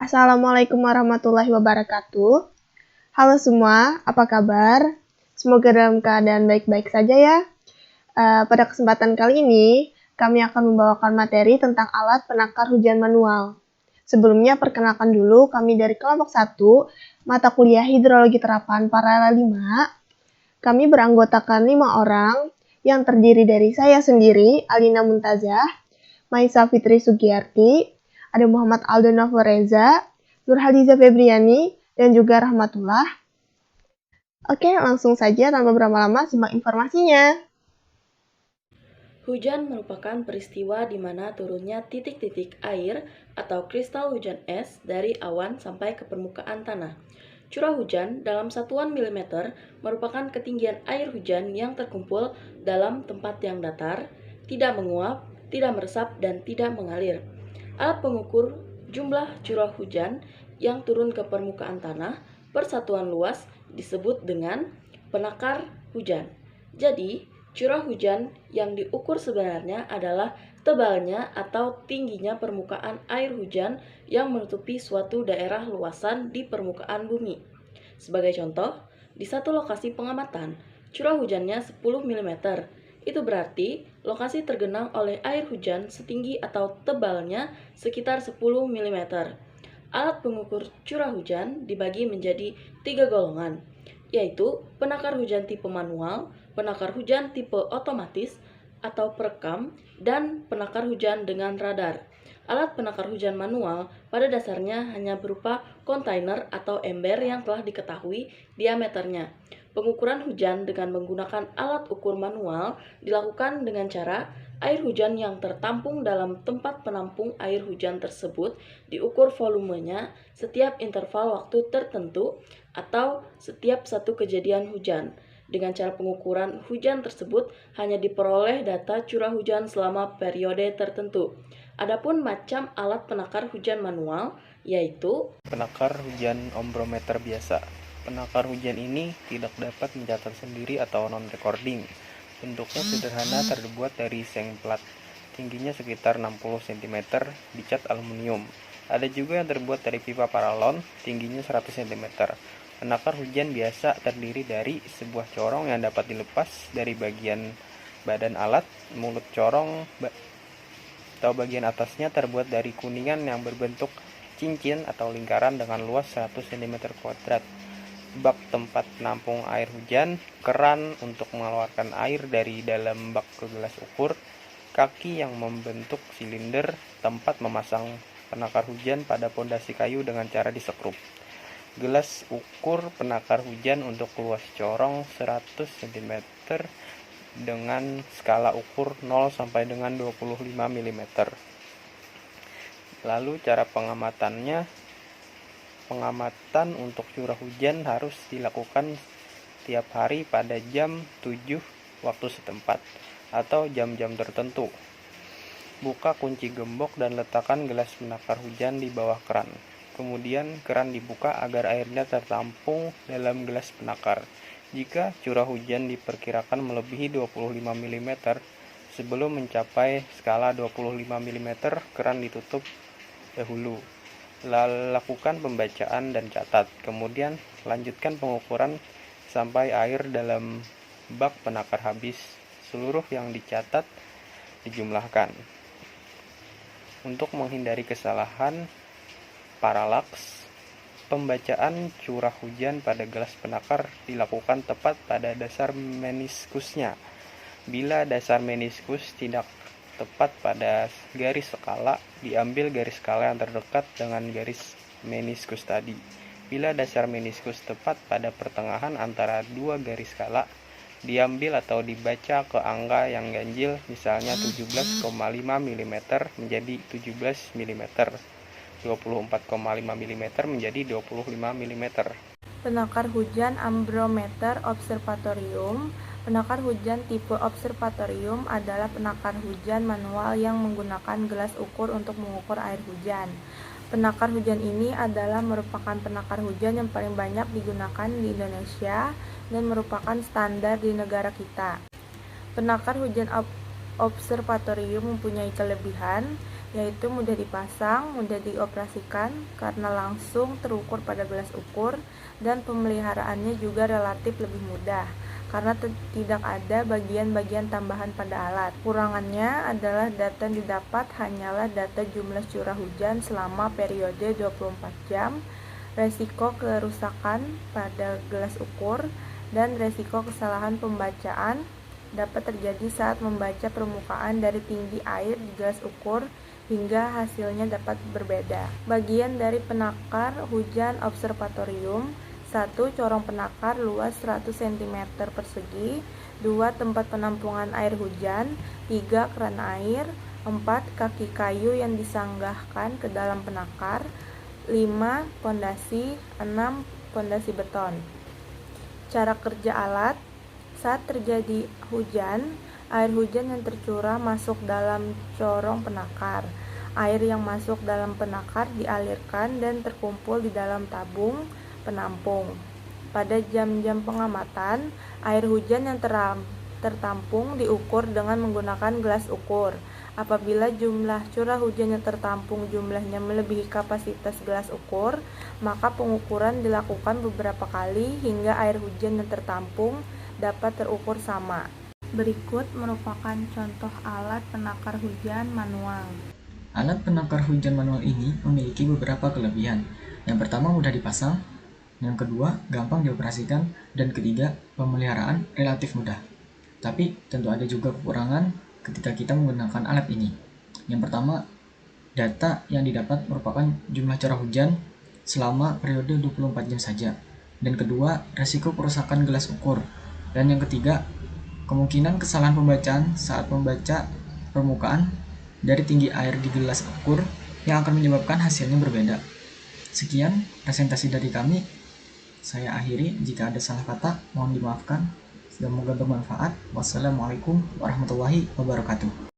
Assalamualaikum warahmatullahi wabarakatuh. Halo semua, apa kabar? Semoga dalam keadaan baik-baik saja ya. Pada kesempatan kali ini, kami akan membawakan materi tentang alat penakar hujan manual. Sebelumnya, perkenalkan dulu kami dari kelompok 1, mata kuliah Hidrologi Terapan Paralel 5. Kami beranggotakan 5 orang, yang terdiri dari saya sendiri, Alina Muntazah, Maisa Fitri Sugiyarti, ada Muhammad Aldo Novoreza, Nurhaliza Febriani, dan juga Rahmatullah. Oke, langsung saja tanpa berlama-lama simak informasinya. Hujan merupakan peristiwa di mana turunnya titik-titik air atau kristal hujan es dari awan sampai ke permukaan tanah. Curah hujan dalam satuan milimeter merupakan ketinggian air hujan yang terkumpul dalam tempat yang datar, tidak menguap, tidak meresap, dan tidak mengalir. Alat pengukur jumlah curah hujan yang turun ke permukaan tanah per satuan luas disebut dengan penakar hujan. Jadi, curah hujan yang diukur sebenarnya adalah tebalnya atau tingginya permukaan air hujan yang menutupi suatu daerah luasan di permukaan bumi. Sebagai contoh, di satu lokasi pengamatan, curah hujannya 10 mm. Itu berarti lokasi tergenang oleh air hujan setinggi atau tebalnya sekitar 10 mm. Alat pengukur curah hujan dibagi menjadi 3 golongan, yaitu penakar hujan tipe manual, penakar hujan tipe otomatis atau perekam, dan penakar hujan dengan radar. Alat penakar hujan manual pada dasarnya hanya berupa kontainer atau ember yang telah diketahui diameternya. Pengukuran hujan dengan menggunakan alat ukur manual dilakukan dengan cara air hujan yang tertampung dalam tempat penampung air hujan tersebut diukur volumenya setiap interval waktu tertentu atau setiap satu kejadian hujan. Dengan cara pengukuran hujan tersebut hanya diperoleh data curah hujan selama periode tertentu. Adapun macam alat penakar hujan manual yaitu penakar hujan ombrometer biasa. Penakar hujan ini tidak dapat mencatat sendiri atau non-recording. Bentuknya sederhana, terbuat dari seng plat. Tingginya sekitar 60 cm, dicat aluminium. Ada juga yang terbuat dari pipa paralon, tingginya 100 cm. Penakar hujan biasa terdiri dari sebuah corong yang dapat dilepas dari bagian badan alat. Mulut corong atau bagian atasnya terbuat dari kuningan yang berbentuk cincin atau lingkaran dengan luas 100 cm². Bak tempat penampung air hujan, keran untuk mengeluarkan air dari dalam bak ke gelas ukur, kaki yang membentuk silinder, tempat memasang penakar hujan pada pondasi kayu dengan cara disekrup. Gelas ukur penakar hujan untuk luas corong 100 cm dengan skala ukur 0 sampai dengan 25 mm. Lalu cara pengamatannya. Pengamatan untuk curah hujan harus dilakukan tiap hari pada jam 7 waktu setempat atau jam-jam tertentu. Buka kunci gembok dan letakkan gelas penakar hujan di bawah keran. Kemudian keran dibuka agar airnya tertampung dalam gelas penakar. Jika curah hujan diperkirakan melebihi 25 mm, sebelum mencapai skala 25 mm, keran ditutup dahulu. Lakukan pembacaan dan catat, kemudian lanjutkan pengukuran sampai air dalam bak penakar habis. Seluruh yang dicatat dijumlahkan. Untuk menghindari kesalahan paralaks, pembacaan curah hujan pada gelas penakar dilakukan tepat pada dasar meniskusnya. Bila dasar meniskus tidak tepat pada garis skala, diambil garis skala yang terdekat dengan garis meniskus tadi. Bila dasar meniskus tepat pada pertengahan antara dua garis skala, diambil atau dibaca ke angka yang ganjil, misalnya 17,5 mm menjadi 17 mm, 24,5 mm menjadi 25 mm. Penakar hujan ambrometer observatorium. Penakar hujan tipe observatorium adalah penakar hujan manual yang menggunakan gelas ukur untuk mengukur air hujan. Penakar hujan ini adalah merupakan penakar hujan yang paling banyak digunakan di Indonesia dan merupakan standar di negara kita. Penakar hujan observatorium mempunyai kelebihan, yaitu mudah dipasang, mudah dioperasikan karena langsung terukur pada gelas ukur, dan pemeliharaannya juga relatif lebih mudah karena tidak ada bagian-bagian tambahan pada alat. Kurangannya adalah data yang didapat hanyalah data jumlah curah hujan selama periode 24 jam, resiko kerusakan pada gelas ukur, dan resiko kesalahan pembacaan dapat terjadi saat membaca permukaan dari tinggi air di gelas ukur hingga hasilnya dapat berbeda. Bagian dari penakar hujan observatorium: 1. Corong penakar luas 100 cm persegi. 2. Tempat penampungan air hujan. 3. Keran air. 4. Kaki kayu yang disanggahkan ke dalam penakar. 5. Pondasi. 6. Pondasi beton. Cara kerja alat: saat terjadi hujan, air hujan yang tercurah masuk dalam corong penakar. Air yang masuk dalam penakar dialirkan dan terkumpul di dalam tabung penampung. Pada jam-jam pengamatan, air hujan yang tertampung diukur dengan menggunakan gelas ukur. Apabila jumlah curah hujan yang tertampung jumlahnya melebihi kapasitas gelas ukur, maka pengukuran dilakukan beberapa kali hingga air hujan yang tertampung dapat terukur sama. Berikut merupakan contoh alat penakar hujan manual. Alat penakar hujan manual ini memiliki beberapa kelebihan. Yang pertama, mudah dipasang. Yang kedua, gampang dioperasikan. Dan ketiga, pemeliharaan relatif mudah. Tapi tentu ada juga kekurangan ketika kita menggunakan alat ini. Yang pertama, data yang didapat merupakan jumlah curah hujan selama periode 24 jam saja. Dan kedua, resiko kerusakan gelas ukur. Dan yang ketiga, kemungkinan kesalahan pembacaan saat membaca permukaan dari tinggi air di gelas ukur yang akan menyebabkan hasilnya berbeda. Sekian presentasi dari kami. Saya akhiri, jika ada salah kata mohon dimaafkan. Semoga bermanfaat. Wassalamualaikum warahmatullahi wabarakatuh.